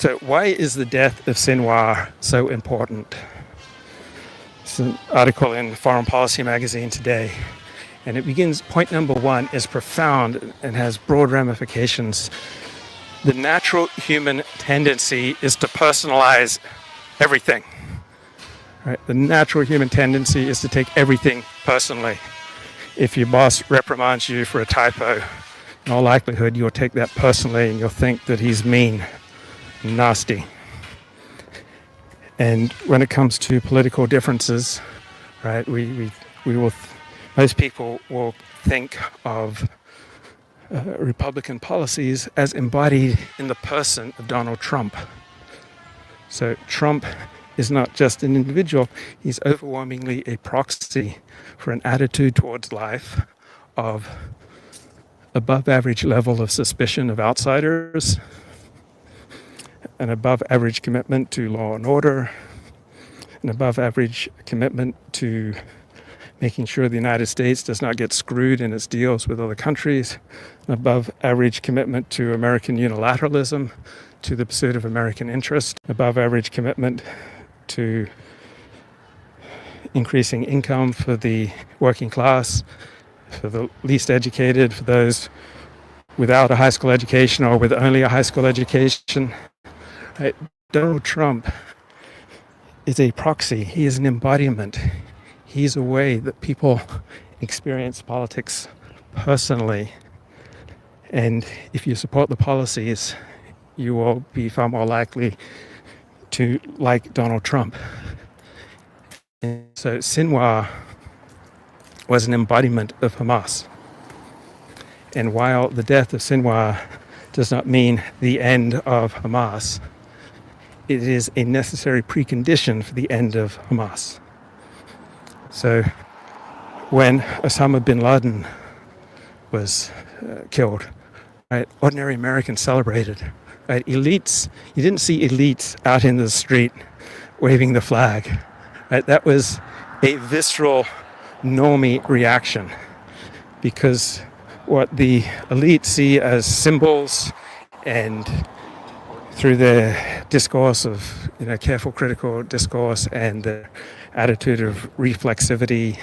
So why is the death of Sinwar so important? It's an article in Foreign Policy magazine today. And it begins, point number one is profound and has broad ramifications. The natural human tendency is to personalize everything. Right? The natural human tendency is to take everything personally. If your boss reprimands you for a typo, in all likelihood you'll take that personally and you'll think that he's mean and nasty. And when it comes to political differences, right, most people will think of Republican policies as embodied in the person of Donald Trump. So Trump is not just an individual, he's overwhelmingly a proxy for an attitude towards life of above average level of suspicion of outsiders, an above average commitment to law and order, an above average commitment to making sure the United States does not get screwed in its deals with other countries, an above average commitment to American unilateralism, to the pursuit of American interest, above average commitment to increasing income for the working class, for the least educated, for those without a high school education or with only a high school education. Right? Donald Trump is a proxy. He is an embodiment. He's a way that people experience politics personally. And if you support the policies, you will be far more likely to like Donald Trump. And so Sinwar was an embodiment of Hamas. And while the death of Sinwar does not mean the end of Hamas, it is a necessary precondition for the end of Hamas. So when Osama bin Laden was killed, right, ordinary Americans celebrated. Right, elites, you didn't see elites out in the street waving the flag. Right, that was a visceral, normie reaction, because what the elites see as symbols, and through their discourse of, careful critical discourse and their attitude of reflexivity,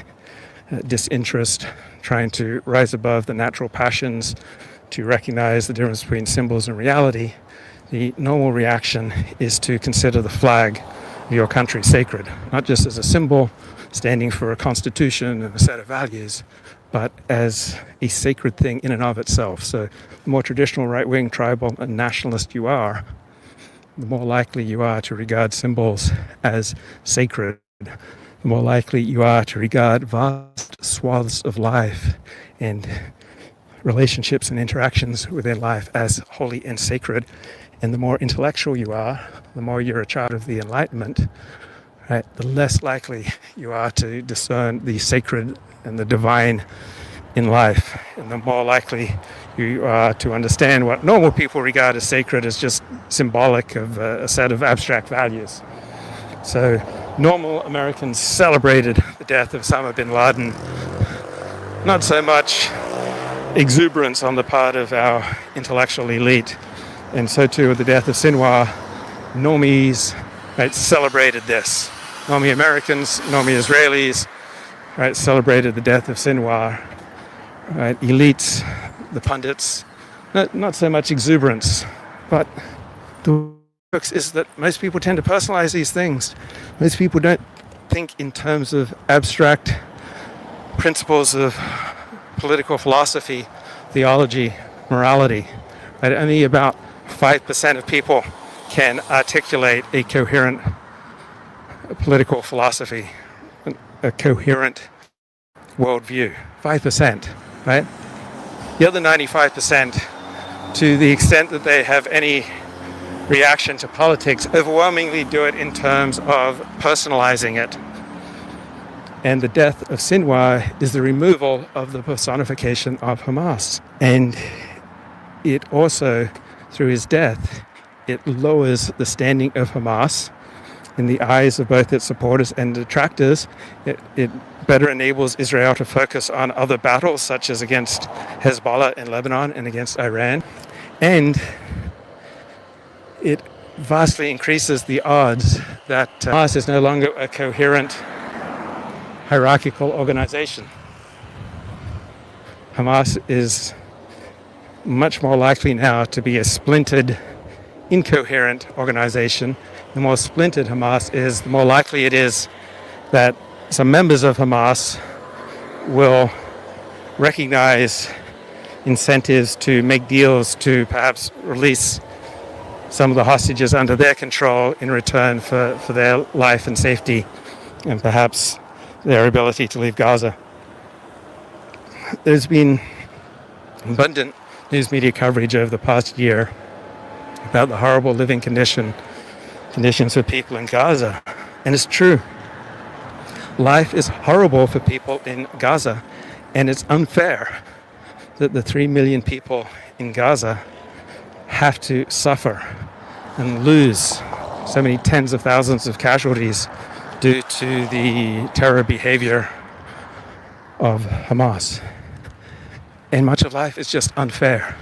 disinterest, trying to rise above the natural passions to recognize the difference between symbols and reality, the normal reaction is to consider the flag of your country sacred, not just as a symbol standing for a constitution and a set of values, but as a sacred thing in and of itself. So the more traditional right-wing, tribal, and nationalist you are, the more likely you are to regard symbols as sacred, the more likely you are to regard vast swaths of life and relationships and interactions within life as holy and sacred. And the more intellectual you are, the more you're a child of the Enlightenment, right, the less likely you are to discern the sacred and the divine in life, and the more likely you are to understand what normal people regard as sacred as just symbolic of a set of abstract values. So normal Americans celebrated the death of Osama bin Laden. Not so much exuberance on the part of our intellectual elite, and so too with the death of Sinwar. Normies, right, celebrated this. Normie Americans, normie Israelis, right, celebrated the death of Sinwar. Right, elites, the pundits, not so much exuberance, but the works is that most people tend to personalize these things. Most people don't think in terms of abstract principles of political philosophy, theology, morality. Right? Only about 5% of people can articulate a coherent political philosophy, a coherent worldview. 5%, right? The other 95%, to the extent that they have any reaction to politics, overwhelmingly do it in terms of personalizing it. And the death of Sinwar is the removal of the personification of Hamas. And it also, through his death, it lowers the standing of Hamas in the eyes of both its supporters and detractors. It better enables Israel to focus on other battles, such as against Hezbollah in Lebanon and against Iran. And it vastly increases the odds that Hamas is no longer a coherent hierarchical organization. Hamas is much more likely now to be a splintered, incoherent organization. The more splintered Hamas is, the more likely it is that some members of Hamas will recognize incentives to make deals to perhaps release some of the hostages under their control in return for their life and safety, and perhaps their ability to leave Gaza. There's been abundant news media coverage over the past year about the horrible living conditions for people in Gaza. And it's true. Life is horrible for people in Gaza, and it's unfair that the 3 million people in Gaza have to suffer and lose so many tens of thousands of casualties due to the terror behavior of Hamas. And much of life is just unfair.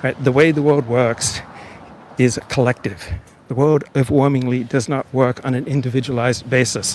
Right? The way the world works is collective. The world overwhelmingly does not work on an individualized basis.